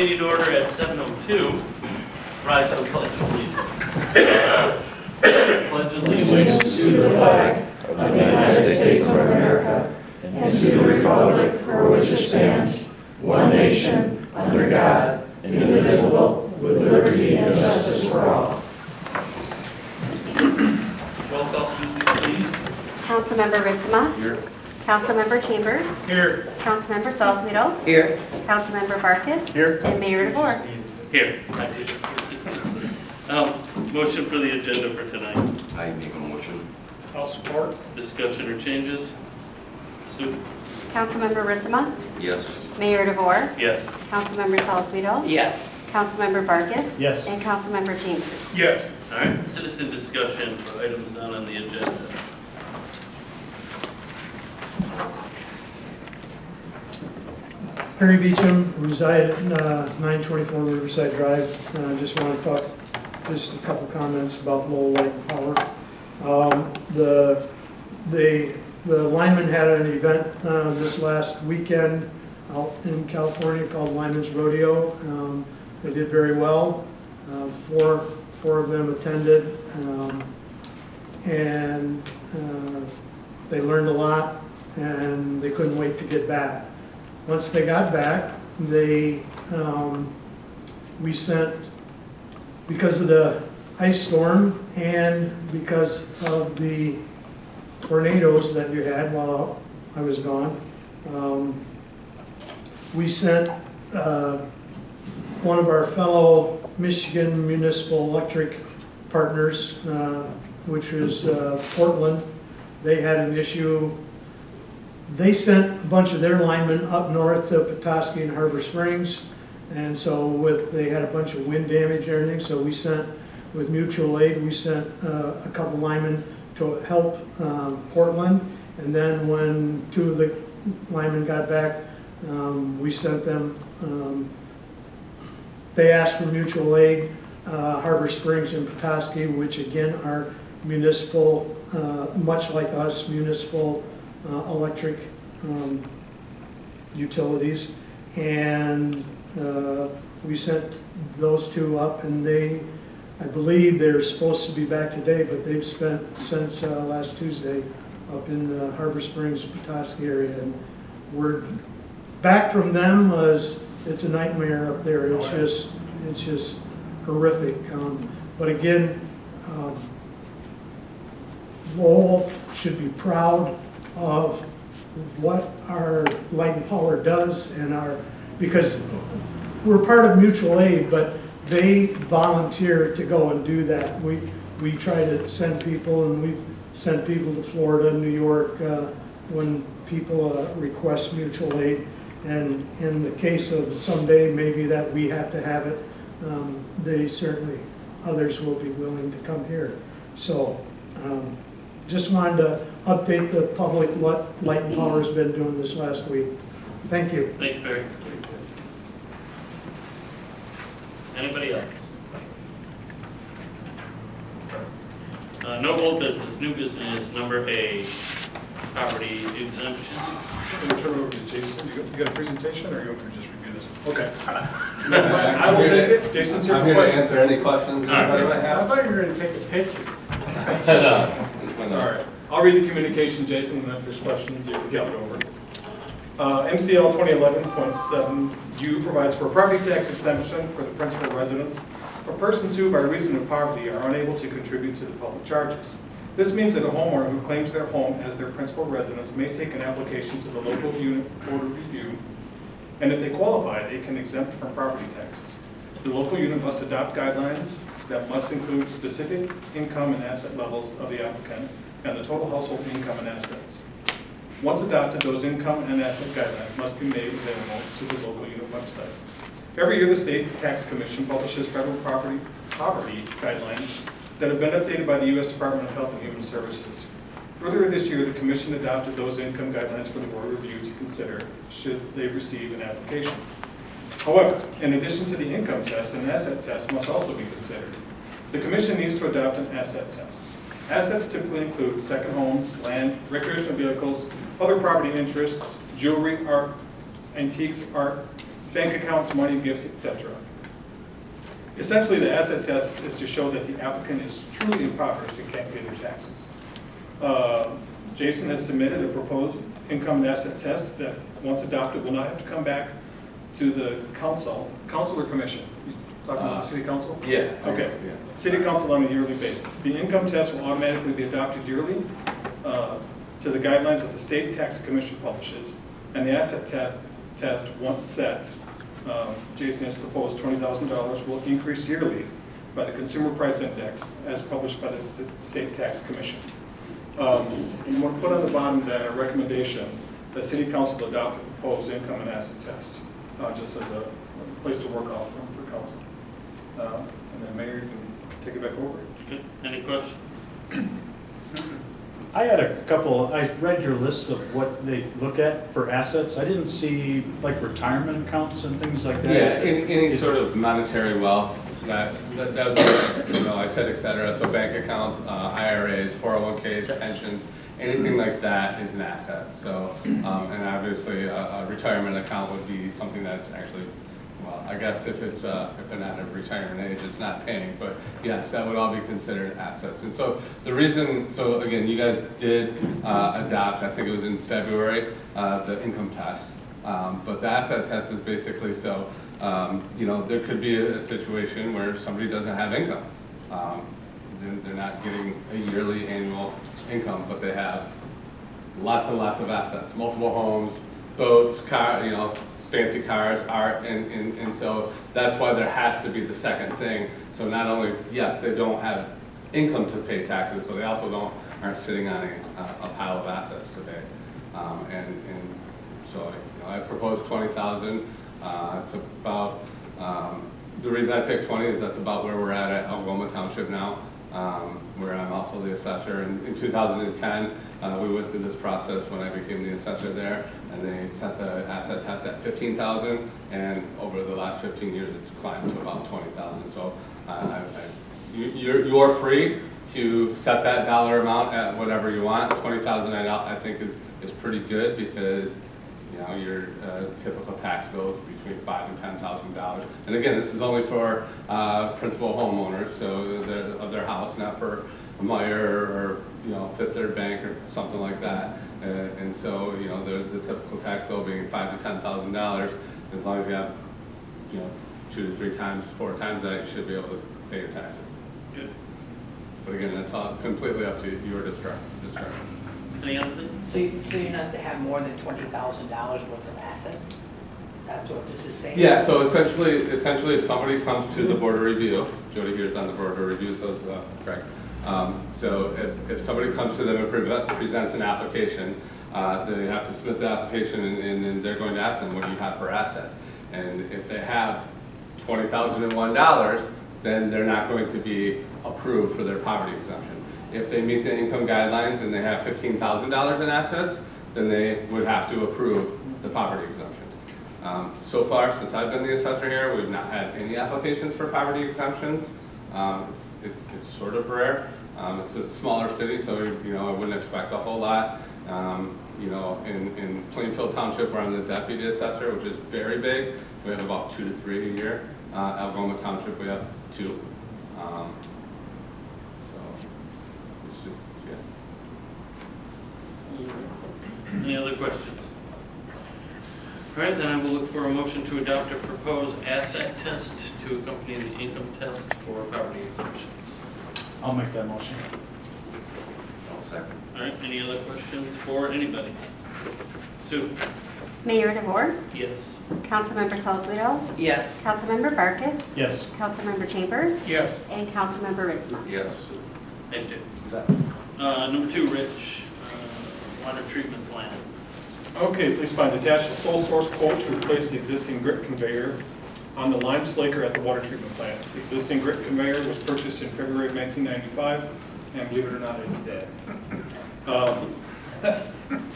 Meeting order at 7:02. Rise to the pledge of allegiance. Pledge of allegiance to the flag of the United States of America and to the republic for which it stands, one nation, under God, indivisible, with liberty and justice for all. Roll call, Susie, please. Councilmember Ritzma. Here. Councilmember Chambers. Here. Councilmember Salzweedl. Here. Councilmember Barkus. Here. And Mayor DeVore. Here. Motion for the agenda for tonight. I make a motion. I'll support. Discussion or changes? Sue? Councilmember Ritzma. Yes. Mayor DeVore. Yes. Councilmember Salzweedl. Yes. Councilmember Barkus. Yes. And Councilmember Chambers. Yes. All right, citizen discussion for items not on the agenda. Perry Beecham, reside at 924 Riverside Drive. Just want to talk, just a couple comments about Lowell Light and Power. The linemen had an event this last weekend out in California called Lineman's Rodeo. They did very well. Four of them attended, and they learned a lot, and they couldn't wait to get back. Once they got back, we sent, because of the ice storm and because of the tornadoes that you had while I was gone, we sent one of our fellow Michigan Municipal Electric partners, which is Portland. They had an issue. They sent a bunch of their linemen up north to Petoskey and Harbor Springs, and so they had a bunch of wind damage and everything, so we sent, with mutual aid, we sent a couple linemen to help Portland, and then when two of the linemen got back, we sent them, they asked for mutual aid, Harbor Springs and Petoskey, which again are municipal, much like us, municipal electric utilities, and we sent those two up, and I believe they're supposed to be back today, but they've spent since last Tuesday up in the Harbor Springs, Petoskey area, and word back from them was it's a nightmare up there. It's just horrific. But again, Lowell should be proud of what our Light and Power does, and because we're part of mutual aid, but they volunteer to go and do that. We try to send people, and we've sent people to Florida, New York, when people request mutual aid. And in the case of someday maybe that we have to have it, they certainly, others will be willing to come here. So just wanted to update the public what Light and Power has been doing this last week. Thank you. Thanks, Barry. Anybody else? No old business, new business, number A, property exemptions. I'm going to turn it over to Jason. You got a presentation, or you want me to just review this? Okay. I will take it. Jason's here I'm for here to questions. answer any questions anybody might I have. thought you were going to take a picture. No. All right. I'll read the communication, Jason, and if there's questions, you can take it over. MCL 2011.7U provides for a property tax exemption for the principal residence for persons who, by reason of poverty, are unable to contribute to the public charges. This means that a homeowner who claims their home as their principal residence may take an application to the local unit board of review, and if they qualify, they can exempt from property taxes. The local unit must adopt guidelines that must include specific income and asset levels of the applicant and the total household income and assets. Once adopted, those income and asset guidelines must be made available to the local unit website. Every year, the state's tax commission publishes federal poverty guidelines that have been updated by the U.S. Department of Health and Human Services. Earlier this year, the commission adopted those income guidelines for the board review to consider should they receive an application. However, in addition to the income test, an asset test must also be considered. The commission needs to adopt an asset test. Assets typically include second homes, land, recreational vehicles, other property interests, jewelry, art, antiques, art, bank accounts, money, gifts, etc. Essentially, the asset test is to show that the applicant is truly impoverished and can't pay their taxes. Jason has submitted a proposed income and asset test that, once adopted, will not have to come back to the council or commission. You talking about the city council? Yeah. Okay. Yeah. City council on a yearly basis. The income test will automatically be adopted yearly to the guidelines that the state tax commission publishes. And the asset test, once set, Jason has proposed $20,000 will increase yearly by the consumer price index as published by the state tax commission. You want to put on the bottom then a recommendation that city council adopt a proposed income and asset test, just as a place to work off from for council. And then Mayor, you can take it back over. Good. Any questions? I had a couple, I read your list of what they look at for assets. I didn't see like retirement accounts and things like that. Yeah, any sort of monetary wealth, so that would be, you know, I said et cetera, so bank accounts, IRAs, 401ks, pensions, anything like that is an asset. So, and obviously a retirement account would be something that's actually, well, I guess if it's if they're not at retirement age, it's not paying, but yes, that would all be considered assets. And so the reason, so again, you guys did adopt, I think it was in February, the income test. But the asset test is basically so, you know, there could be a situation where somebody doesn't have income. They're not getting a yearly annual income, but they have lots and lots of assets, multiple homes, boats, car, you know, fancy cars, art, and so that's why there has to be the second thing. So not only, yes, they don't have income to pay taxes, but they also aren't sitting on a pile of assets to pay. And so, you know, I proposed 20,000. It's about, the reason I picked 20 is that's about where we're at Algoma Township now, where I'm also the assessor. In 2010, we went through this process when I became the assessor there, and they set the asset test at 15,000, and over the last 15 years, it's climbed to about 20,000. So you're free to set that dollar amount at whatever you want. 20,000 I think is pretty good because, you know, your typical tax bill is between $5,000 and $10,000. And again, this is only for principal homeowners, so of their house, not for a Meyer or, you know, Fifth Third Bank or something like that. And so, you know, the typical tax bill being $5,000 to $10,000, as long as you have, you know, 2 to 3 times, 4 times that, you should be able to pay your taxes. Good. But again, that's all completely up to your discretion. Any other things? So you're not to have more than $20,000 worth of assets? That's what this is saying? Yeah, so essentially if somebody comes to the board of review, Jody here's on the board of review, so it's correct. So if somebody comes to them and presents an application, they have to submit the application, and then they're going to ask them, what do you have for assets? And if they have $20,001, then they're not going to be approved for their poverty exemption. If they meet the income guidelines and they have $15,000 in assets, then they would have to approve the poverty exemption. So far, since I've been the assessor here, we've not had any applications for poverty exemptions. It's sort of rare. It's a smaller city, so, you know, I wouldn't expect a whole lot. You know, in Plainfield Township, where I'm the deputy assessor, which is very big, we have about 2 to 3 a year. Algoma Township, we have 2. Just, yeah. Any other questions? All right, then I will look for a motion to adopt a proposed asset test to accompany the income test for poverty exemptions. I'll make that motion. I'll second. All right, any other questions for anybody? Sue? Mayor DeVore, Yes. Councilmember Salzweedl, Yes. Councilmember Barkus, Yes. Councilmember Chambers, Yes. and Councilmember Ritzma. Yes. Thank you. Number 2, Rich, water treatment plan. Okay, please find attached a sole source quote to replace the existing grit conveyor on the lime slaker at the water treatment plant. The existing grit conveyor was purchased in February of 1995, and believe it or not, it's dead.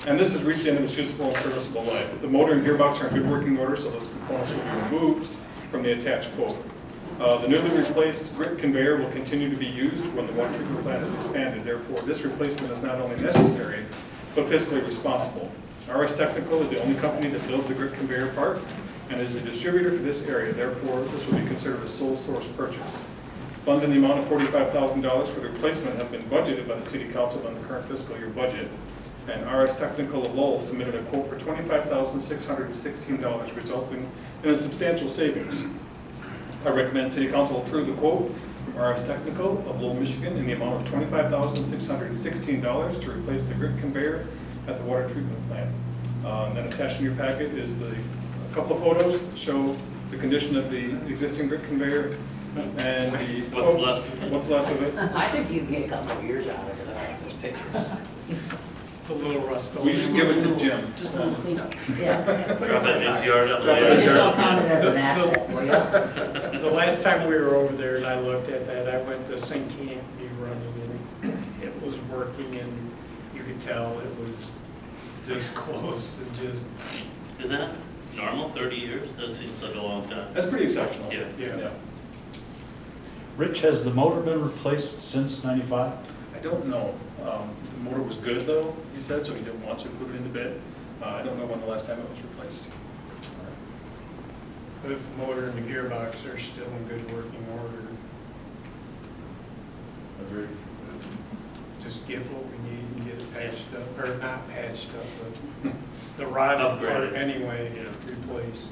And this has reached the end of its useful and serviceable life. The motor and gearbox are in good working order, so those components will be removed from the attached quote. The newly replaced grit conveyor will continue to be used when the water treatment plant is expanded. Therefore, this replacement is not only necessary, but fiscally responsible. RS Technical is the only company that builds the grit conveyor part, and is a distributor for this area. Therefore, this will be considered a sole source purchase. Funds in the amount of $45,000 for the replacement have been budgeted by the City Council on the current fiscal year budget. And RS Technical of Lowell submitted a quote for $25,616, resulting in a substantial savings. I recommend City Council approve the quote from RS Technical of Lowell, Michigan in the amount of $25,616 to replace the grit conveyor at the water treatment plant. And then attached in your packet is a couple of photos that show the condition of the existing grit conveyor and what's left of it. I think you can get a couple of years out of it, those pictures. A little rust. We should give it to Jim. Just a little cleanup. Yeah. Drop it in his yard up You there. just don't count it as an asset, will ya? The last time we were over there and I looked at that, I went, the sink can't be running and it was working and you could tell it was this close to just, Is that normal, 30 years? That seems like a long time. That's pretty exceptional. Yeah. yeah. Rich, has the motor been replaced since '95? I don't know. The motor was good though, he said, so he didn't want to include it in the bid. I don't know when the last time it was replaced. But if the motor and the gearbox are still in good working order, Agreed. just get what we need and get it patched up, or not patched up, but the rod part Upgraded. anyway, Yeah. replaced.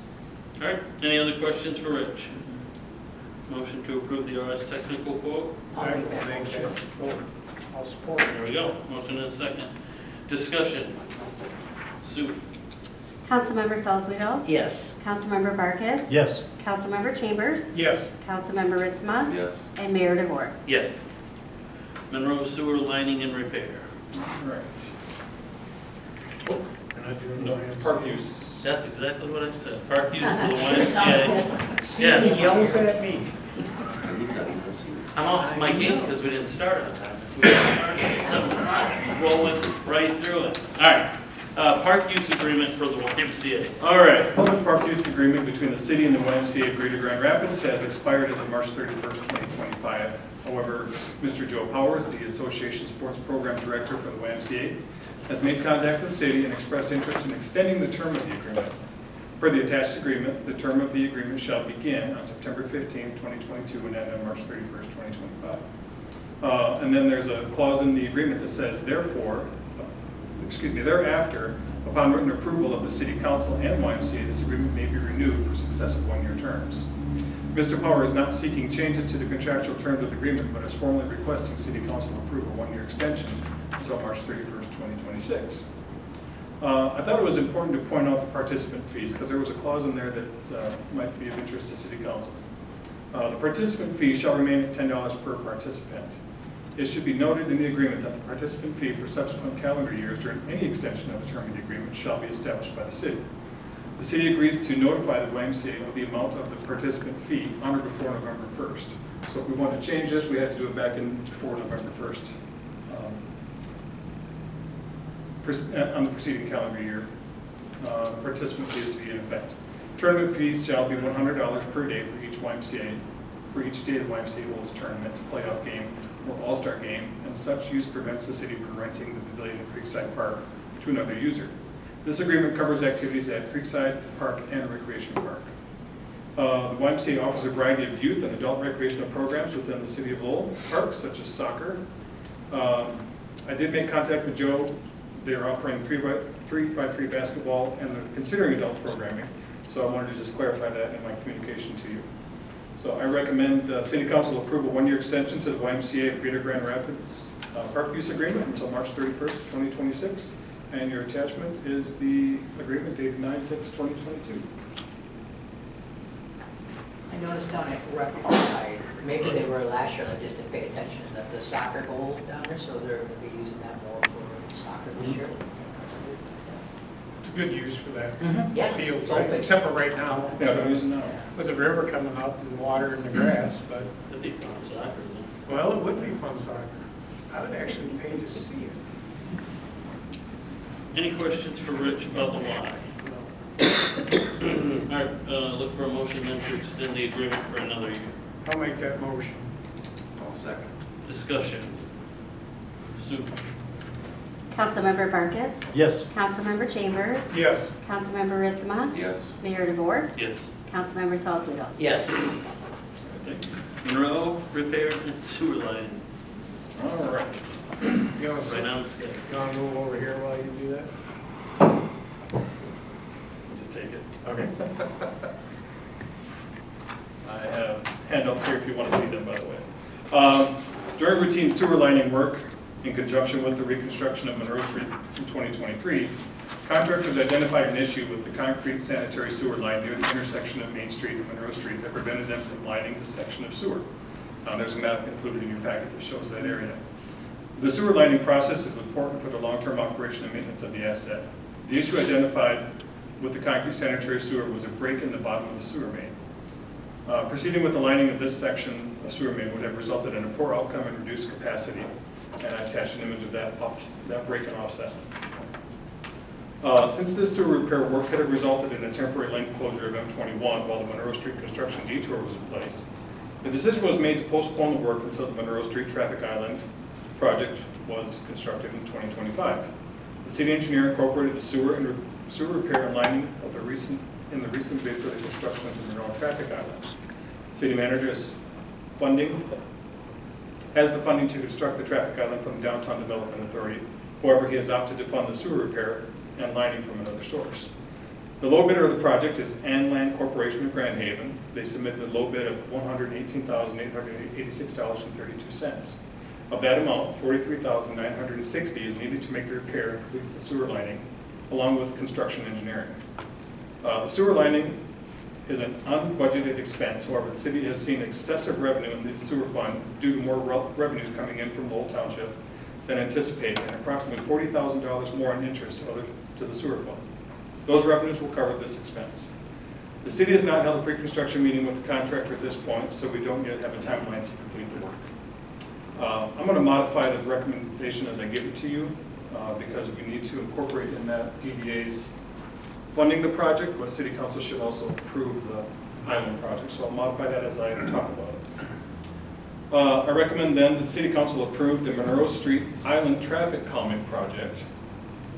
All right, any other questions for Rich? Motion to approve the RS Technical quote? I'll make that motion. I'll support it. There we go, motion and a second. Discussion. Sue? Councilmember Salzweedl? Yes. Councilmember Barkus? Yes. Councilmember Chambers? Yes. Councilmember Ritzma? Yes. And Mayor DeVore. Yes. Monroe Sewer Lining and Repair. All right. And I do No, know. park uses. That's exactly what I said. Park uses of the YMCA. Yeah. He yells at me. I'm off my game because we didn't start on time. We didn't start at 7 o'clock. Rolling right through it. All right. Park use agreement for the YMCA. All right, public park use agreement between the city and the YMCA of Greater Grand Rapids has expired as of March 31st, 2025. However, Mr. Joe Powers, the Association Sports Program Director for the YMCA, has made contact with the city and expressed interest in extending the term of the agreement. Per the attached agreement, the term of the agreement shall begin on September 15, 2022 and end on March 31st, 2025. And then there's a clause in the agreement that says, thereafter, upon written approval of the City Council and YMCA, this agreement may be renewed for successive one-year terms. Mr. Power is not seeking changes to the contractual terms of the agreement, but is formally requesting City Council approve a one-year extension until March 31st, 2026. I thought it was important to point out the participant fees because there was a clause in there that might be of interest to City Council. The participant fee shall remain at $10 per participant. It should be noted in the agreement that the participant fee for subsequent calendar years during any extension of the term of the agreement shall be established by the city. The city agrees to notify the YMCA of the amount of the participant fee on or before November 1st. So if we want to change this, we have to do it back in before November 1st. On the preceding calendar year, participant fee is to be in effect. Tournament fees shall be $100 per day for each YMCA, for each day the YMCA holds a tournament, playoff game, or all-star game, and such use prevents the city from renting the pavilion at Creekside Park to another user. This agreement covers activities at Creekside Park and Recreation Park. The YMCA offers a variety of youth and adult recreational programs within the City of Lowell parks, such as soccer. I did make contact with Joe. They're offering 3x3 basketball, and they're considering adult programming. So I wanted to just clarify that in my communication to you. So I recommend City Council approve a one-year extension to the YMCA of Greater Grand Rapids Park Use Agreement until March 31st, 2026. And your attachment is the agreement dated 9/6/2022. I noticed down at Rectify, maybe they were last year, I just didn't pay attention, that the soccer goal down there, so they're going to be using that more for soccer this year. That's good. It's a good use for that Yeah, field, it's right? open. Except for right now. Yeah, I'm using now. With the river coming up and water in the grass, but, That'd be fun soccer. then. well, it would be fun soccer. I would actually pay to see it. Any questions for Rich about the Y? All right, look for a motion then to extend the agreement for another year. I'll make that motion. I'll second. Discussion. Sue? Councilmember Vargas, Yes. Councilmember Chambers, Yes. Councilmember Ritzma, Yes. Mayor DeVore, Yes. Councilmember Salzweedl. Yes. Thank you. Monroe, repair and sewer line, All right. You want right on the scale. to move over here while you do that? Just take it. Okay. I have handouts here if you want to see them, by the way. During routine sewer lining work in conjunction with the reconstruction of Monroe Street in 2023, contractors identified an issue with the concrete sanitary sewer line near the intersection of Main Street and Monroe Street that prevented them from lining the section of sewer. There's a map included in your packet that shows that area. The sewer lining process is important for the long-term operation and maintenance of the asset. The issue identified with the concrete sanitary sewer was a break in the bottom of the sewer main. Proceeding with the lining of this section of sewer main would have resulted in a poor outcome and reduced capacity, and I attached an image of that break and offset. Since this sewer repair work could have resulted in a temporary lane closure of M21 while the Monroe Street construction detour was in place, the decision was made to postpone the work until the Monroe Street Traffic Island project was constructed in 2025. The city engineer incorporated the sewer repair and lining of the recent bid for the construction of the Monroe Traffic Island. City manager has the funding to construct the traffic island from the Downtown Development Authority. However, he has opted to fund the sewer repair and lining from another source. The low bidder of the project is Land Corporation of Grand Haven. They submitted a low bid of $118,886.32. Of that amount, $43,960 is needed to make the repair and complete the sewer lining, along with construction engineering. The sewer lining is an unbudgeted expense. However, the city has seen excessive revenue in the sewer fund due to more revenues coming in from Lowell Township than anticipated, and approximately $40,000 more in interest to the sewer fund. Those revenues will cover this expense. The city has not held a pre-construction meeting with the contractor at this point, so we don't yet have a timeline to complete the work. I'm going to modify the recommendation as I give it to you because we need to incorporate in that DDA's funding the project, but city council should also approve the island project. So I'll modify that as I talk about it. I recommend then that the city council approve the Monroe Street Island Traffic Calming Project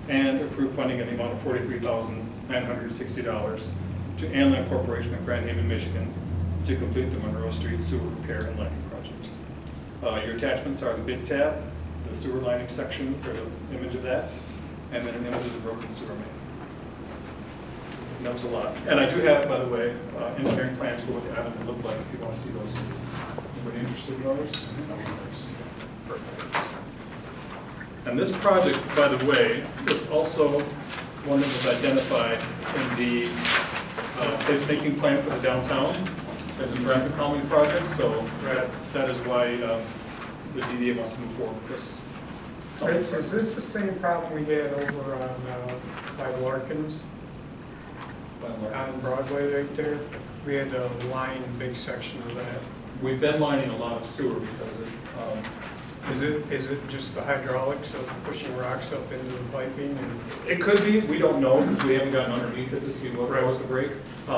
and approve funding in the amount of $43,960 to Land Corporation of Grand Haven, Michigan to complete the Monroe Street Sewer Repair and Lining Project. Your attachments are the bid tab, the sewer lining section, or the image of that, and then an image of the broken sewer main. And that was a lot. And I do have, by the way, engineering plans for what the island would look like if you want to see those. Anybody interested in those? Perfect. And this project, by the way, is also one that was identified in the placemaking plan for the downtown as a traffic calming project. So that is why the DDA wants to move forward with this. Is this the same problem we had over on, by Larkins, on Broadway right there? We had to line a big section of that. We've been lining a lot of sewer because Is it just the hydraulics of pushing rocks up into the piping? And it could be. We don't know. We haven't gotten underneath it to see what caused the break.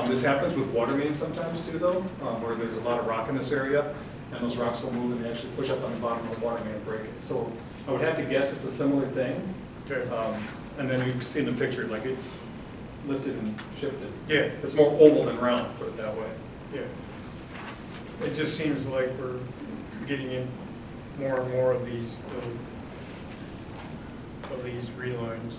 This happens with water mains sometimes too, though, where there's a lot of rock in this area, and those rocks will move and they actually push up on the bottom of the water main and break it. So I would have to guess it's a similar thing. Okay. And then you can see in the picture, like it's lifted and shifted. Yeah, It's more oval than round, put it that way. yeah. It just seems like we're getting in more and more of these relines.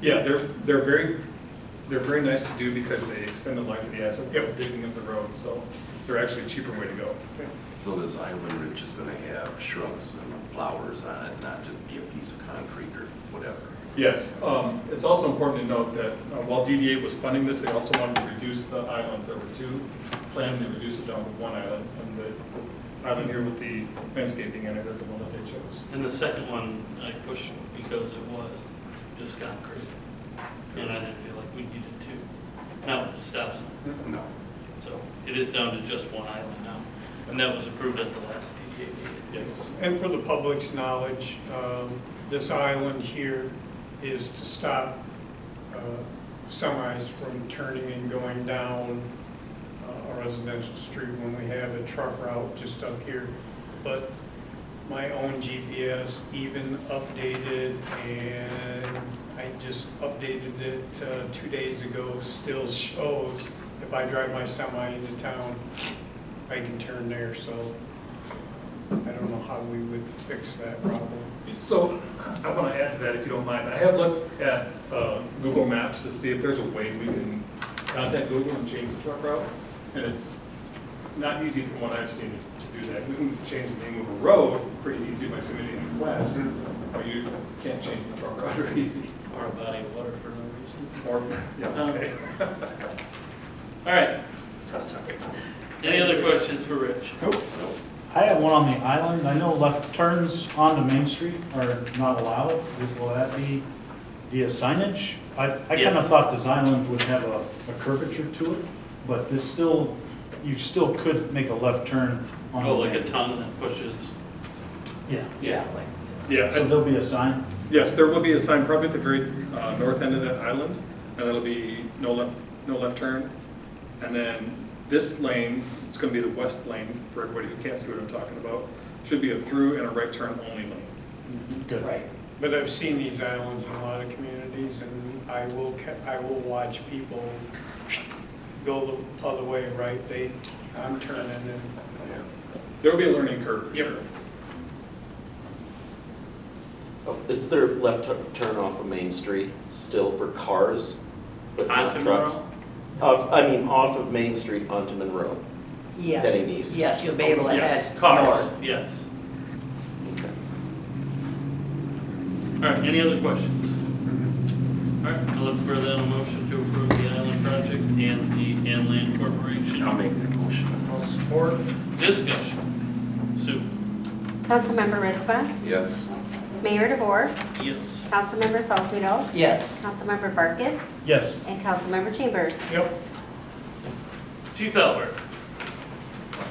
Yeah, they're very nice to do because they extend the life of the asset without digging up the road. So they're actually a cheaper way to go. So this island ridge is going to have shrubs and flowers on it, not just be a piece of concrete or whatever. Yes. It's also important to note that while DDA was funding this, they also wanted to reduce the islands. There were two planned, they reduced it down to one island. And the island here with the landscaping in it is the one that they chose. And the second one I pushed because it was just concrete, and I didn't feel like we needed to. Not with the stop sign. No. So it is down to just one island now, and that was approved at the last DDA meeting. Yes. And for the public's knowledge, this island here is to stop semis from turning and going down a residential street when we have a truck route just up here. But my own GPS, even updated, and I just updated it 2 days ago, still shows if I drive my semi into town, I can turn there, so I don't know how we would fix that problem. So I want to add to that if you don't mind. I have looked at Google Maps to see if there's a way we can contact Google and change the truck route. And it's not easy from what I've seen to do that. We can change the name of a road pretty easy by submitting a request, but you can't change the truck route very easy. Or a body of water for no reason. Or, yeah, okay. All right. Sorry. Any other questions for Rich? Nope. I have one on the island. I know left turns onto Main Street are not allowed. Will that be via signage? I kind Yes. of thought this island would have a curvature to it, but this still, you still could make a left turn on. Oh, like a tongue that pushes? Yeah. Yeah. Yeah, So there'll be a sign? yes, there will be a sign probably at the very north end of that island, and it'll be no left turn. And then this lane, it's going to be the west lane for everybody who can't see what I'm talking about, should be a through and a right turn only lane. Good. Right. But I've seen these islands in a lot of communities, and I will watch people go the other way, right? I'm turning and, There will be a learning curve for Yep. sure. Is there left turn off of Main Street still for cars, but not Onto trucks? Monroe? Off of Main Street onto Monroe, Yes. heading east. Yes, you'll be able to Yes. head Cars, north. yes. Okay. All right, any other questions? All right, I'll look for then a motion to approve the island project and the Land Corporation. I'll make that motion. I'll support. Discussion. Sue? Councilmember Ritzma, Yes. Mayor DeVore, Yes. Councilmember Salzweedl, Yes. Councilmember Farkas, Yes. and Councilmember Chambers. Yep. Chief Albert?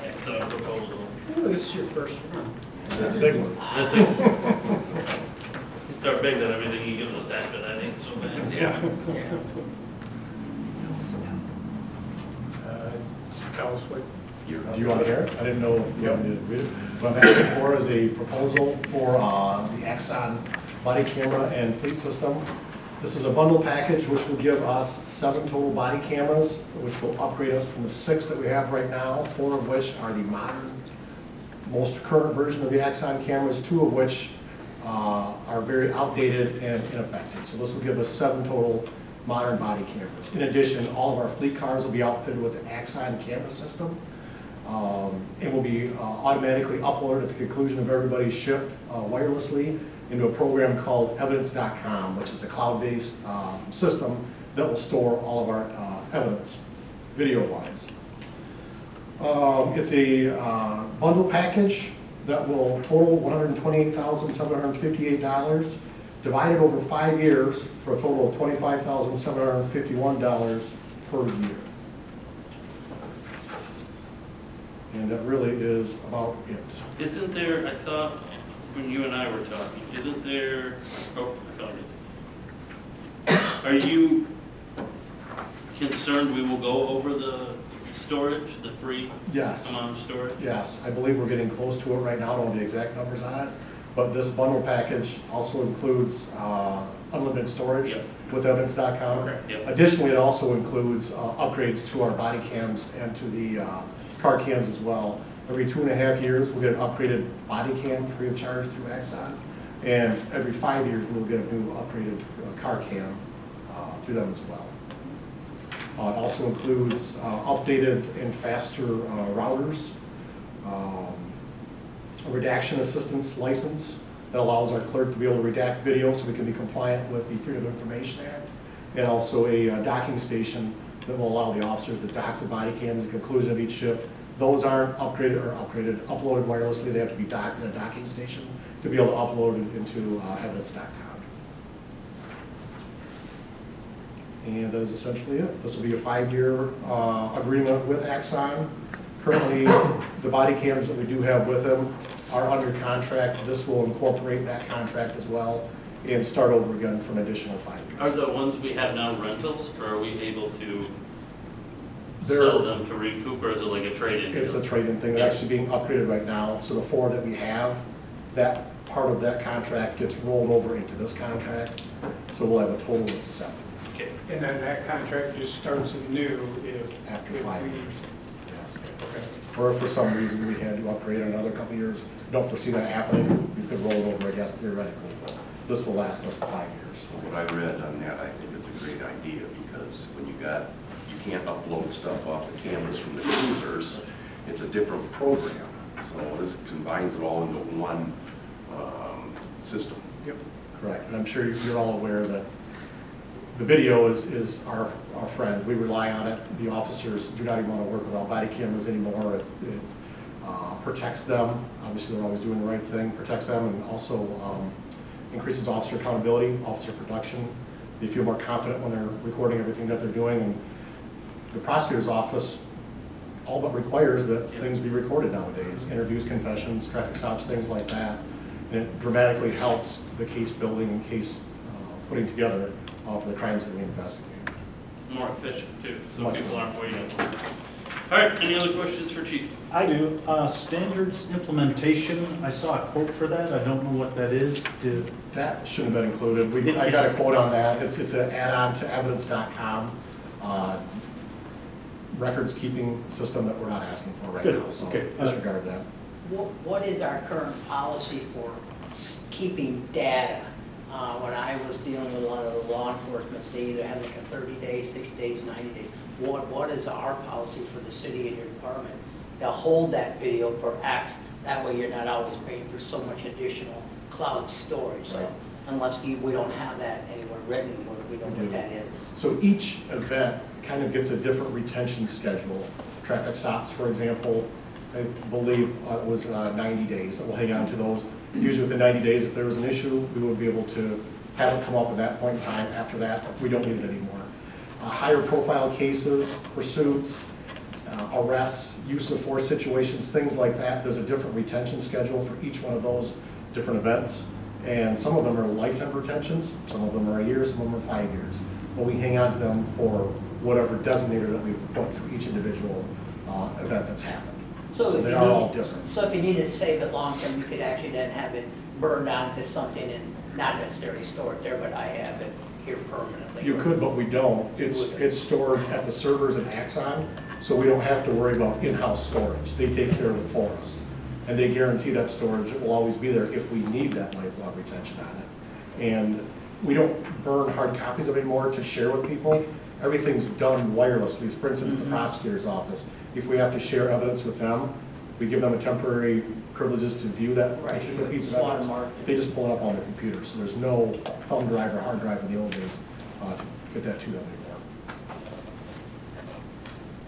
Excellent proposal. This is your first one. That's a big one. That's it. You start big, then everything he gives us after that ain't so bad. Yeah. Tell us what you're. Do you want to hear it? I didn't know if you wanted me to read it. What I'm asking for is a proposal for the Axon body camera and fleet system. This is a bundle package which will give us 7 total body cameras, which will upgrade us from the 6 that we have right now, 4 of which are the modern, most current version of the Axon cameras, 2 of which are very outdated and ineffective. So this will give us 7 total modern body cameras. In addition, all of our fleet cars will be outfitted with an Axon camera system. And will be automatically uploaded at the conclusion of everybody's shift wirelessly into a program called evidence.com, which is a cloud-based system that will store all of our evidence, video-wise. It's a bundle package that will total $128,758, divided over 5 years for a total of $25,751 per year. And that really is about it. Isn't there, I thought, when you and I were talking, isn't there, oh, I found it. Are you concerned we will go over the storage, the free Yes, amount of storage? yes, I believe we're getting close to it right now. I don't have the exact numbers on it. But this bundle package also includes unlimited storage Yep. with evidence.com. Okay, yep. Additionally, it also includes upgrades to our body cams and to the car cams as well. Every 2.5 years, we'll get an upgraded body cam free of charge through Axon. And every 5 years, we'll get a new upgraded car cam through them as well. It also includes updated and faster routers, a redaction assistance license that allows our clerk to be able to redact video so we can be compliant with the Freedom of Information Act, and also a docking station that will allow the officers to dock the body cams at the conclusion of each shift. Those aren't uploaded wirelessly. They have to be docked in a docking station to be able to upload it into evidence.com. And that is essentially it. This will be a 5-year agreement with Axon. Currently, the body cams that we do have with them are under contract. This will incorporate that contract as well and start over again for an additional 5 years. Are the ones we have now rentals, or are we able to They're- sell them to recoup, or is it like a trade-in? It's a deal? trade-in thing. They're actually being upgraded right now. So the 4 that we have that part of that contract gets rolled over into this contract, so we'll have a total of 7 Okay. And then that contract just starts anew if. after if 5 we- years. Yes. Okay. Or if for some reason we had to upgrade in another couple of years, don't foresee that happening, we could roll it over, I guess, theoretically, but this will last us 5 years. What I read on that, I think it's a great idea, because when you can't upload stuff off the cameras from the cruisers, it's a different program. So this combines it all into one system. Yep. Correct, and I'm sure you're all aware that the video is our friend. We rely on it. The officers do not even want to work without body cameras anymore. It protects them. Obviously, they're always doing the right thing, protects them, and also increases officer accountability, officer production. They feel more confident when they're recording everything that they're doing, and the prosecutor's office all but requires that things be recorded nowadays, interviews, confessions, traffic stops, things like that. And it dramatically helps the case building and case putting together for the crimes that we investigate. More efficient too, so Much people more. aren't waiting. All right, any other questions for Chief? I do. Standards implementation, I saw a quote for that. I don't know what that is. That shouldn't have been included. I got a quote on that. It's an add-on to evidence.com records keeping system that we're not asking for right Good. now, so Okay. disregard that. What is our current policy for keeping data? When I was dealing with a lot of the law enforcement, they either had like a 30 days, 6 days, 90 days. What is our policy for the city and your department to hold that video for X? That way you're not always paying for so much additional cloud storage. So Right. unless we don't have that anywhere written, we don't know what that is. So each event kind of gets a different retention schedule. Traffic stops, for example, I believe it was 90 days that we'll hang on to those. Usually within 90 days, if there was an issue, we would be able to have it come up at that point in time. After that, we don't need it anymore. Higher profile cases, pursuits, arrests, use of force situations, things like that, there's a different retention schedule for each one of those different events. And some of them are lifetime retentions, some of them are a year, some of them are 5 years. But we hang on to them for whatever designator that we put for each individual event that's happened. So if they you are all need- different. So if you need to save it long term, you could actually then have it burned onto something and not necessarily store it there, but I have it here permanently. You could, but we don't. It's stored at the servers in Axon, so we don't have to worry about in-house storage. They take care of it for us. And they guarantee that storage will always be there if we need that lifelong retention on it. And we don't burn hard copies of it anymore to share with people. Everything's done wirelessly. For instance, the prosecutor's office, if we have to share evidence with them, we give them a temporary privileges to view that Right. particular piece of evidence. Watermark. They just pull it up on their computer, so there's no thumb drive or hard drive in the old days to get that to them anymore.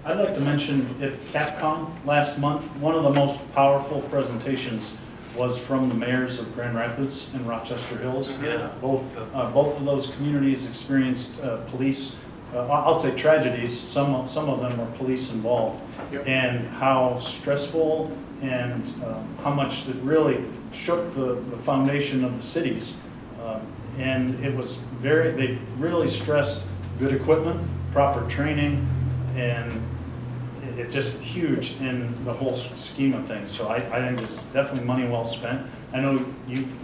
I'd like to mention at Capcom last month, one of the most powerful presentations was from the mayors of Grand Rapids and Rochester Hills. Yeah. Both of those communities experienced police, I'll say tragedies, some of them were police involved. Yep. And how stressful and how much it really shook the foundation of the cities. And it was they really stressed good equipment, proper training, and it's just huge in the whole scheme of things. So I think it's definitely money well spent. I know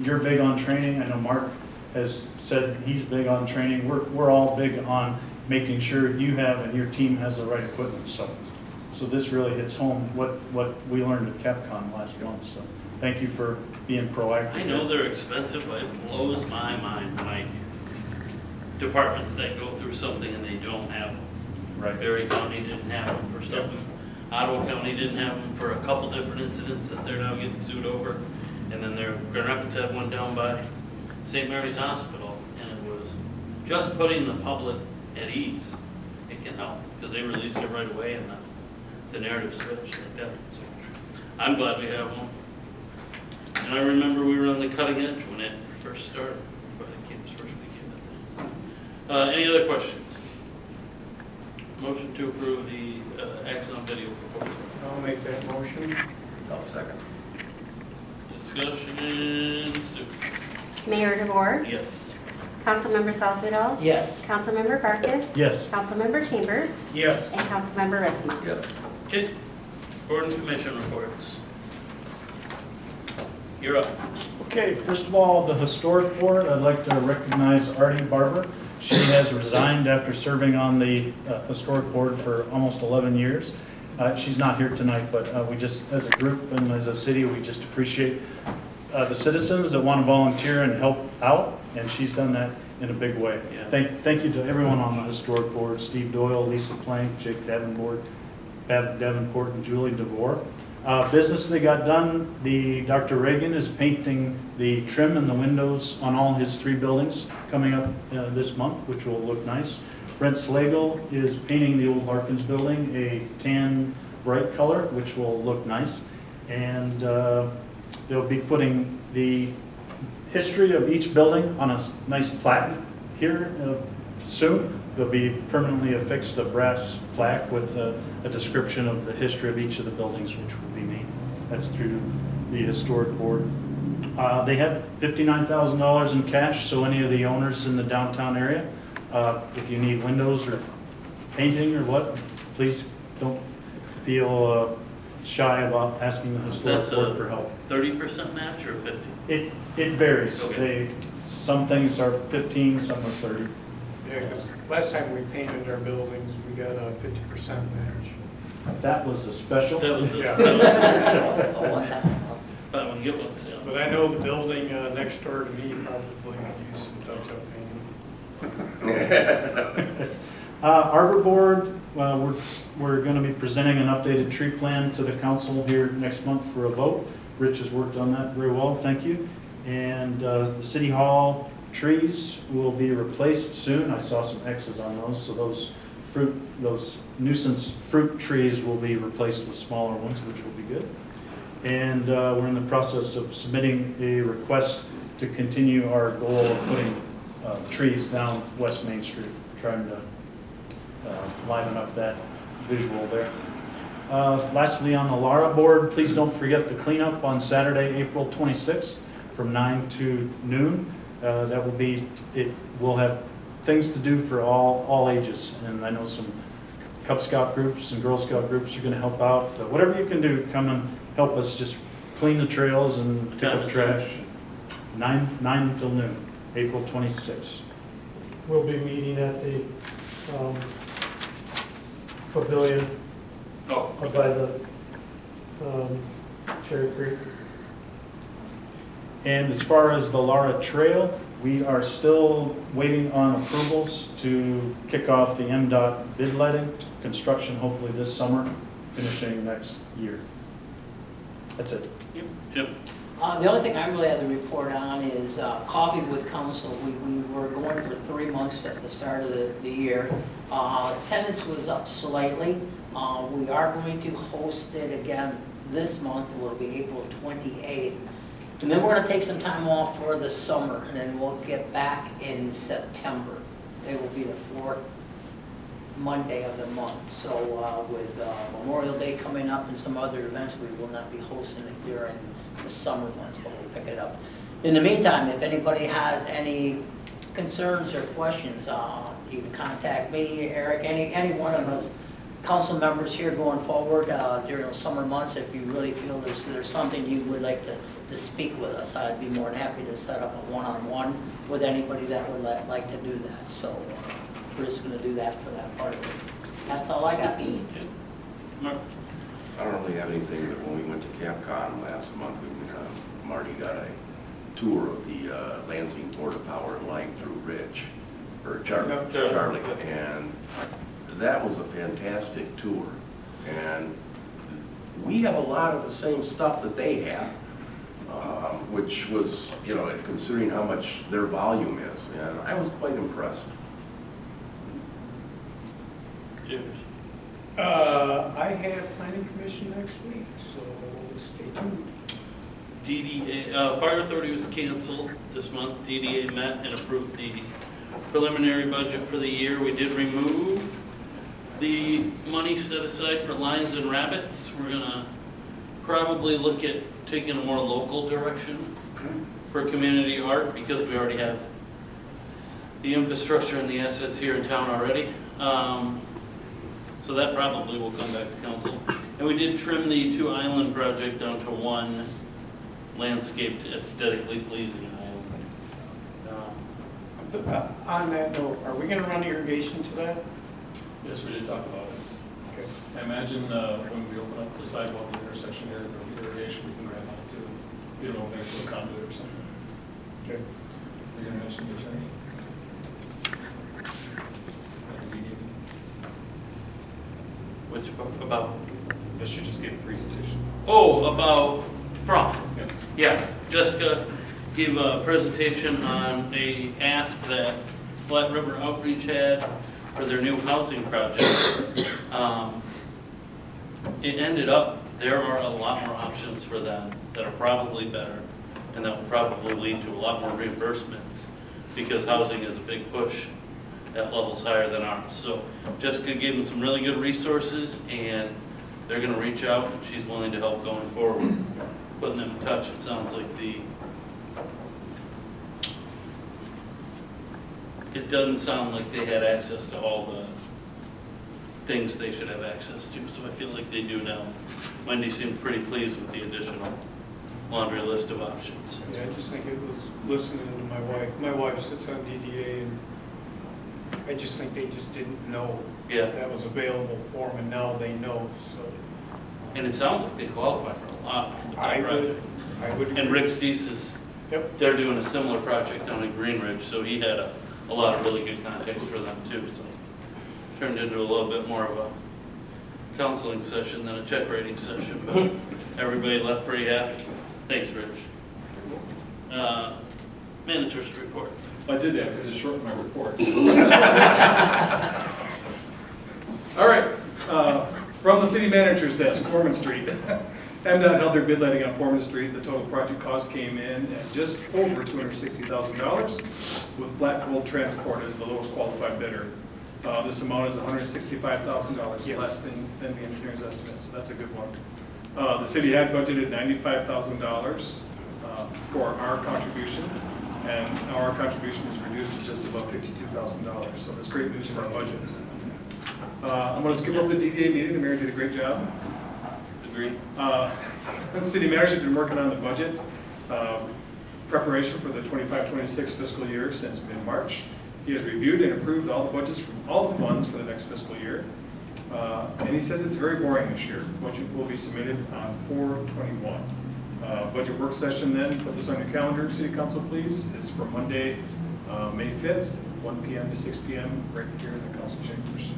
you're big on training. I know Mark has said he's big on training. We're all big on making sure you have and your team has the right equipment. So this really hits home what we learned at Capcom last month. So thank you for being proactive. I know they're expensive, but it blows my mind when I hear departments that go through something and they don't have them. Right. Berry County didn't have them for something. Ottawa County didn't have them for a couple different incidents that they're now getting sued over. And then Grand Rapids had one down by St. Mary's Hospital, and it was just putting the public at ease. It can help, because they released it right away and the narrative switched like that. So I'm glad we have one. And I remember we were on the cutting edge when it first started, when the kids first became a thing. Any other questions? Motion to approve the Axon video proposal. I'll make that motion. I'll second. Discussion, Sue. Mayor DeVore, Yes. Councilmember Salzweedl, Yes. Councilmember Barkus, Yes. Councilmember Chambers, Yes. and Councilmember Ritzma. Yes. Okay, board and commission reports. You're up. Okay, first of all, the Historic Board, I'd like to recognize Artie Barber. She has resigned after serving on the Historic Board for almost 11 years. She's not here tonight, but we just, as a group and as a city, we just appreciate the citizens that want to volunteer and help out, and she's done that in a big way. Yeah. Thank you to everyone on the Historic Board, Steve Doyle, Lisa Plank, Jake Davenport, and Julie DeVore. Business they got done, Dr. Reagan is painting the trim in the windows on all his 3 buildings coming up this month, which will look nice. Brent Slagle is painting the old Harkins building a tan bright color, which will look nice. And they'll be putting the history of each building on a nice plaque here soon. There'll be permanently affixed a brass plaque with a description of the history of each of the buildings, which will be neat. That's through the Historic Board. They have $59,000 in cash, so any of the owners in the downtown area, if you need windows or painting or what, please don't feel shy about asking the Historic That's Board a for help. 30% match or 50? It varies. Okay. Some things are 15, some are 30. Yeah, because last time we painted our buildings, we got a 50% match. That was a special. That was, Yeah. Oh, one time. buy one, get one sale. But I know the building next door to me probably could use some touch-up painting. Arbor Board, we're going to be presenting an updated tree plan to the council here next month for a vote. Rich has worked on that very well, thank you. And the City Hall trees will be replaced soon. I saw some X's on those, so those nuisance fruit trees will be replaced with smaller ones, which will be good. And we're in the process of submitting a request to continue our goal of putting trees down West Main Street, trying to liven up that visual there. Lastly, on the Lara Board, please don't forget the cleanup on Saturday, April 26th from 9 to noon. That will be, we'll have things to do for all ages, and I know some Cub Scout groups and Girl Scout groups are going to help out. Whatever you can do, come and help us just clean the trails and pick up trash. 9 until noon, April 26th. We'll be meeting at the pavilion Oh, up by the Cherry Creek. And as far as the Lara Trail, we are still waiting on approvals to kick off the MDOT bid letting, construction hopefully this summer, finishing next year. That's it. yep, Jim. The only thing I really have to report on is Coffee with Council. We were going for 3 months at the start of the year. Attendance was up slightly. We are going to host it again this month. It will be April 28th. And then we're going to take some time off for the summer, and then we'll get back in September. It will be the 4th Monday of the month. So with Memorial Day coming up and some other events, we will not be hosting it during the summer months, but we'll pick it up. In the meantime, if anybody has any concerns or questions, you can contact me, Eric, any one of us council members here going forward during the summer months. If you really feel there's something you would like to speak with us, I'd be more than happy to set up a one-on-one with anybody that would like to do that. So we're just going to do that for that part of it. That's all I got. Mark? I don't really have anything, but when we went to CapCon last month, Marty got a tour of the Lansing Board of Power and Light through Rich, or Charlie, and that was a fantastic tour. And we have a lot of the same stuff that they have, which was, considering how much their volume is, and I was quite impressed. James. I have planning commission next week, so stay tuned. DDA, Fire Authority was canceled this month. DDA met and approved the preliminary budget for the year. We did remove the money set aside for lions and rabbits. We're gonna probably look at taking a more local direction for community art, because we already have the infrastructure and the assets here in town already. So that probably will come back to council. And we did trim the 2 island project down to 1 landscaped, aesthetically pleasing. On that note, are we gonna run irrigation to that? Yes, we did talk about it. Okay. I imagine when we open up the sidewalk intersection here, the irrigation, we can grab that too. You know, maybe to a conduit or something. Okay. You're gonna mention the attorney? Which, about, This should just give a presentation. oh, about from. Yes. Yeah, Jessica gave a presentation on a ask that Flat River Outreach had for their new housing project. It ended up, there are a lot more options for them that are probably better, and that will probably lead to a lot more reimbursements, because housing is a big push at levels higher than ours. So Jessica gave them some really good resources, and they're gonna reach out, and she's willing to help going forward, putting them in touch. It sounds like it doesn't sound like they had access to all the things they should have access to, so I feel like they do now. Wendy seemed pretty pleased with the additional laundry list of options. Yeah, I just think it was listening to my wife. My wife sits on DDA, and I just think they just didn't know Yeah, that was available for them, and now they know, so. and it sounds like they qualify for a lot with I that would, project. I would. And Rick Cease is, Yep. they're doing a similar project down in Green Ridge, so he had a lot of really good contacts for them too, so. Turned into a little bit more of a counseling session than a check rating session, but everybody left pretty happy. Thanks, Rich. Managers report. I did that because it shortened my reports. All right, from the city manager's desk, Foreman Street. MDOT held their bid letting on Foreman Street. The total project cost came in at just over $260,000, with Black Gold Transport as the lowest qualified bidder. This amount is $165,000 less than the engineer's estimate, so that's a good one. The city had budgeted $95,000 for our contribution, and our contribution is reduced to just above $52,000, so that's great news for our budget. I'm going to skip over the DDA meeting. The mayor did a great job. Agreed. The city manager has been working on the budget preparation for the 25-26 fiscal year since mid-March. He has reviewed and approved all the budgets from all the funds for the next fiscal year. And he says it's very boring this year. Budget will be submitted on 4/21. Budget work session then, put this on your calendar, city council please. It's for Monday, May 5th, 1 p.m. to 6 p.m. right here in the council chambers.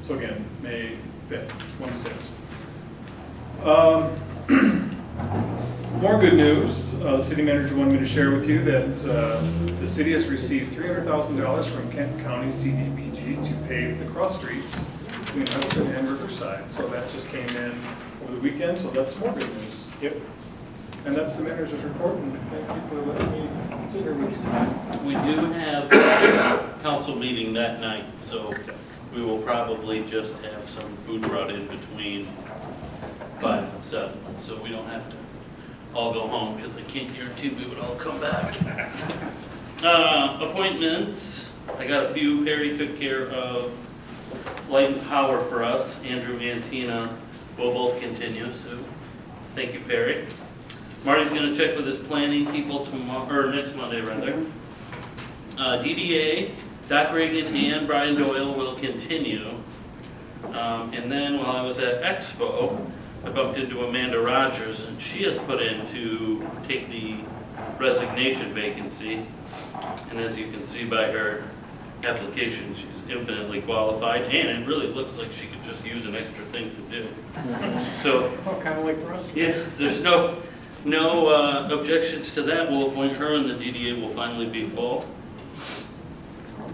So again, May 5th, 26th. More good news. The city manager wanted me to share with you that the city has received $300,000 from Kent County CDBG to pave the cross streets between Hudson and Riverside. So that just came in over the weekend, so that's more good news. Yep. And that's the manager's report, and thank you for letting me sit here with you tonight. We do have a council meeting that night, so we will probably just have some food brought in between 5 and 7, so we don't have to all go home, because I can't guarantee we would all come back. Appointments, I got a few. Perry took care of light and power for us. Andrew and Tina will both continue, so thank you, Perry. Marty's gonna check with his planning people tomorrow, or next Monday rather. DDA, Doc Reagan and Brian Doyle will continue. And then while I was at Expo, I bumped into Amanda Rogers, and she has put in to take the resignation vacancy. And as you can see by her application, she's infinitely qualified, and it really looks like she could just use an extra thing to do. So, Oh, kind of like Russ. yes, there's no objections to that. We'll appoint her, and the DDA will finally be full.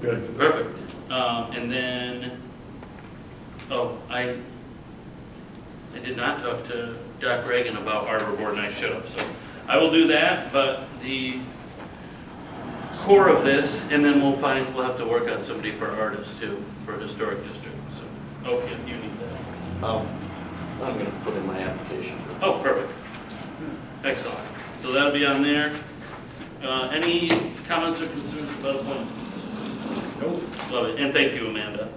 Good. Perfect. And then, I did not talk to Doc Reagan about Arbor Board, and I should have, so I will do that, but the core of this, and then we'll have to work on somebody for artists too, for historic district, so, okay, you need that. I'm gonna put in my application. Oh, perfect. Excellent. So that'll be on there. Any comments or concerns about appointments? Nope. Love it, and thank you, Amanda.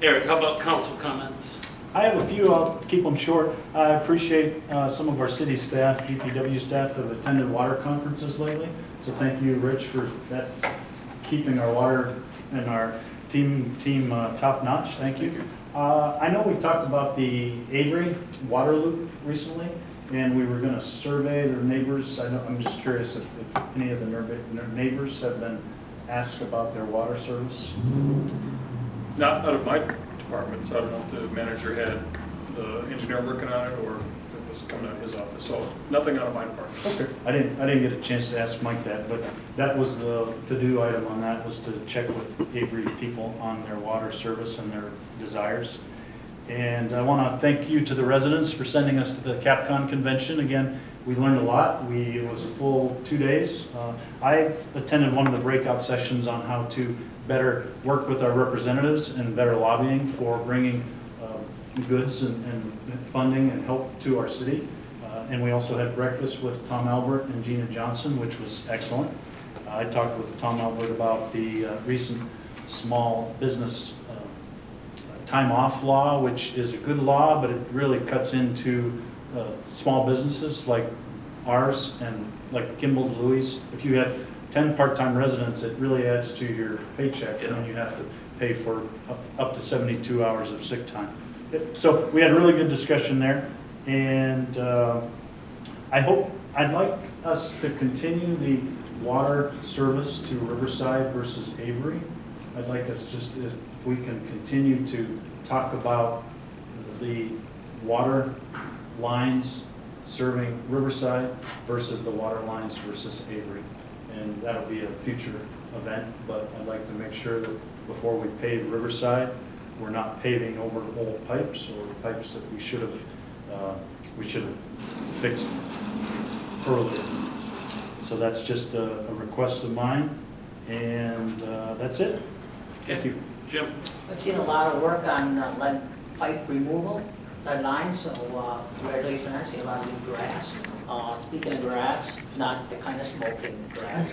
Eric, how about council comments? I have a few, I'll keep them short. I appreciate some of our city staff, DPW staff that have attended water conferences lately. So thank you, Rich, for that, keeping our water and our team top notch. Thank you. I know we talked about the Avery water loop recently, and we were going to survey their neighbors. I'm just curious if any of the neighbors have been asked about their water service. Not out of my department, so I don't know if the manager had the engineer working on it or if it was coming out of his office. So nothing out of my department. Okay. I didn't get a chance to ask Mike that, but that was the to-do item on that, was to check with Avery people on their water service and their desires. And I want to thank you to the residents for sending us to the CapCon convention. Again, we learned a lot. It was a full 2 days. I attended one of the breakout sessions on how to better work with our representatives and better lobbying for bringing goods and funding and help to our city. And we also had breakfast with Tom Albert and Gina Johnson, which was excellent. I talked with Tom Albert about the recent small business time off law, which is a good law, but it really cuts into small businesses like ours and like Kimball Louis. If you have 10 part-time residents, it really adds to your paycheck, and then you have to pay for up to 72 hours of sick time. So we had a really good discussion there, and I'd like us to continue the water service to Riverside versus Avery. I'd like us just, if we can continue to talk about the water lines serving Riverside versus the water lines versus Avery. And that'll be a future event, but I'd like to make sure that before we pave Riverside, we're not paving over old pipes or pipes that we should have fixed earlier. So that's just a request of mine, and that's it. Thank you. Jim? I've seen a lot of work on lead pipe removal, lead lines, so congratulations. I see a lot of new grass. Speaking of grass, not the kind of smoking grass.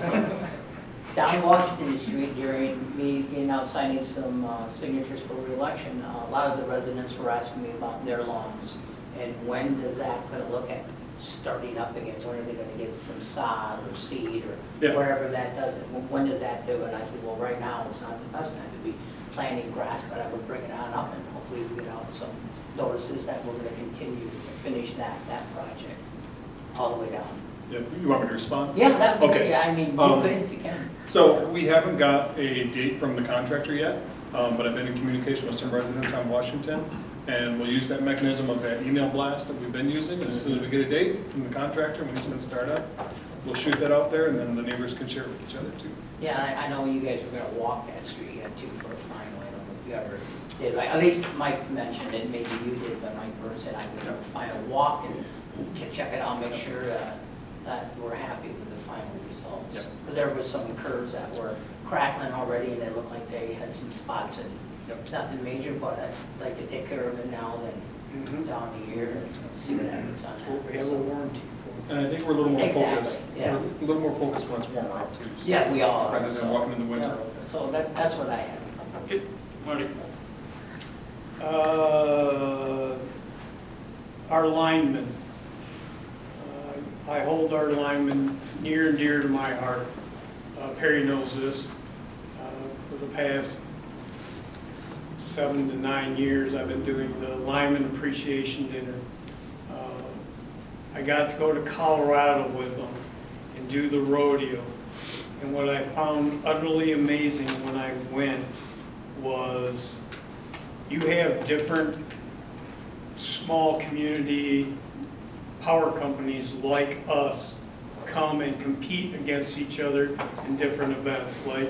Down Washington Street during me being out signing some signatures for re-election, a lot of the residents were asking me about their lawns. And when does that going to look at starting up again? When are they going to get some sod or seed or wherever that does it? When does that do it? I said, well, right now it's not the best time to be planting grass, but I would bring it on up and hopefully we get out some notices that we're going to continue to finish that project all the way down. Yeah, you want me to respond? Yeah, that would be Okay. great. I mean, you could if you can. So we haven't got a date from the contractor yet, but I've been in communication with some residents on Washington, and we'll use that mechanism of that email blast that we've been using. As soon as we get a date from the contractor, when it's going to start up, we'll shoot that out there, and then the neighbors can share it with each other too. Yeah, I know you guys were going to walk that street yet too for a final. I don't know if you ever did. At least Mike mentioned it, maybe you did, but Mike Burns said I would have a final walk and check it out, make sure that we're happy with the final results. Because there was some curves that were crackling already, and they looked like they had some spots in. Nothing major, but I'd like to take care of it now than down the year and see what happens on that. We have a warranty. And I think we're a little more focused. Exactly, yeah. We're a little more focused when it's warmer out too. so- Yeah, we all are. Rather than walking in the winter. Yeah, so that's what I have. Okay, Marty? Our linemen. I hold our linemen near and dear to my heart. Perry knows this. For the past 7 to 9 years, I've been doing the lineman appreciation dinner. I got to go to Colorado with them and do the rodeo. And what I found utterly amazing when I went was you have different small community power companies like us come and compete against each other in different events. Like,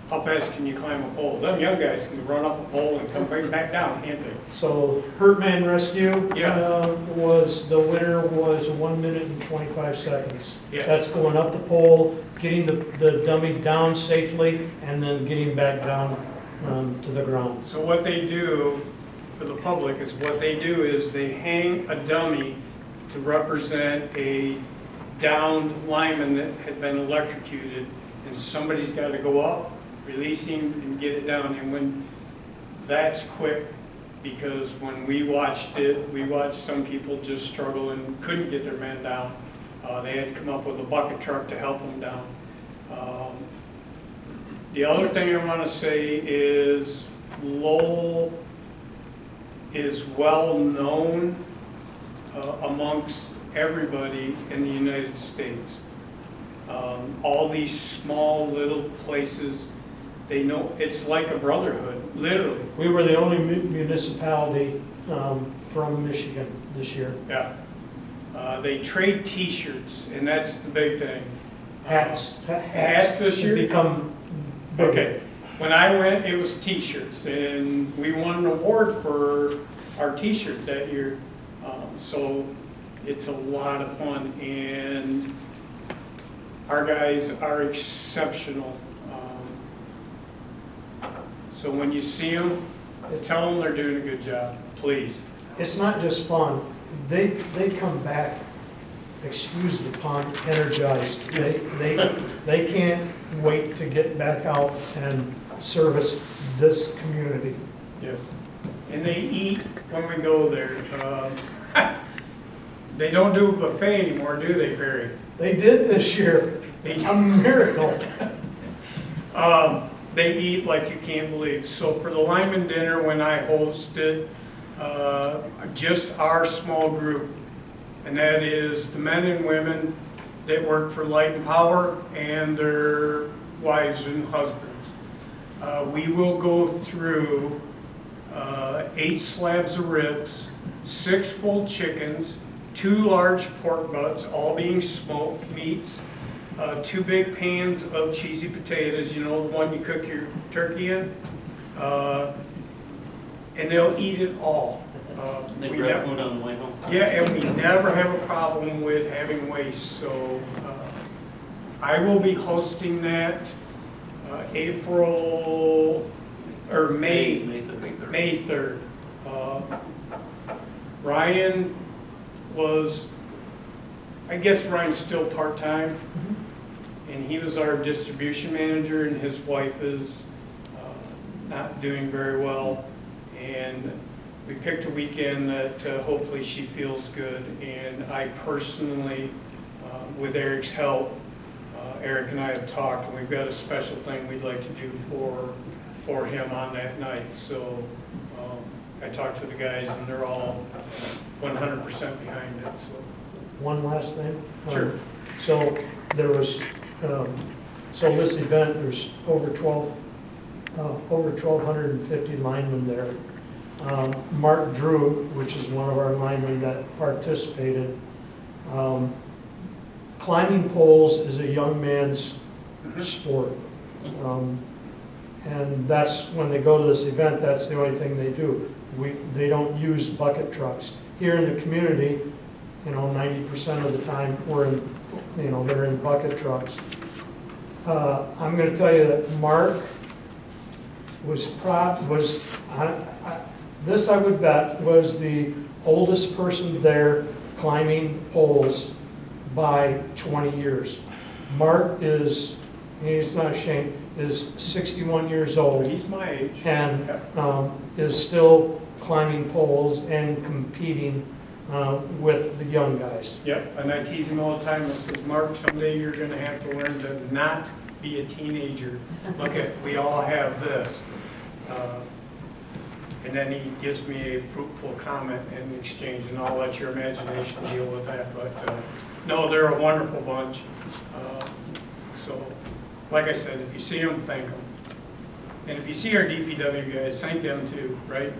how fast can you climb a pole? Them young guys can run up a pole and come right back down, can't they? So Hurtman Rescue Yeah. the winner was 1 minute and 25 seconds. Yeah. That's going up the pole, getting the dummy down safely, and then getting back down to the ground. So what they do for the public is they hang a dummy to represent a downed lineman that had been electrocuted, and somebody's got to go up, release him, and get it down. And when that's quick, because when we watched it, we watched some people just struggle and couldn't get their men down. They had to come up with a bucket truck to help them down. The other thing I want to say is Lowell is well known amongst everybody in the United States. All these small little places, they know, it's like a brotherhood, literally. We were the only municipality from Michigan this year. Yeah. They trade T-shirts, and that's the big thing. Hats. Hats this year? Become bigger. Okay. When I went, it was T-shirts, and we won an award for our T-shirt that year. So it's a lot of fun, and our guys are exceptional. So when you see them, tell them they're doing a good job, please. It's not just fun. They come back, excuse the pun, energized. They can't wait to get back out and service this community. Yes. And they eat when we go there. They don't do a buffet anymore, do they, Barry? They did this year. A miracle. They eat like you can't believe. So for the lineman dinner, when I hosted, just our small group, and that is the men and women that work for Light and Power and their wives and husbands. We will go through 8 slabs of ribs, 6 full chickens, 2 large pork butts, all being smoked meats, 2 big pans of cheesy potatoes, you know, the one you cook your turkey in, and they'll eat it all. They grab food on the way home. Yeah, and we never have a problem with having waste, so I will be hosting that May 3rd. Ryan was, I guess Ryan's still part-time, and he was our distribution manager, and his wife is not doing very well, and we picked a weekend that hopefully she feels good, and I personally, with Eric's help, Eric and I have talked, and we've got a special thing we'd like to do for him on that night. So I talked to the guys, and they're all 100% behind it. So. One last thing. Sure. So there was, so this event, there's over 1,250 linemen there. Mark Drew, which is one of our linemen that participated. Climbing poles is a young man's sport. And that's, when they go to this event, that's the only thing they do. They don't use bucket trucks. Here in the community, 90% of the time we're in, they're in bucket trucks. I'm going to tell you that Mark this I would bet was the oldest person there climbing poles by 20 years. Mark is, he's not ashamed, is 61 years old. He's my age. And is still climbing poles and competing with the young guys. Yep, and I tease him all the time. I says, Mark, someday you're going to have to learn to not be a teenager. Look at, we all have this. And then he gives me a fruitful comment in exchange, and I'll let your imagination deal with that. But no, they're a wonderful bunch. So, like I said, if you see them, thank them. And if you see our DPW guys, thank them too, right?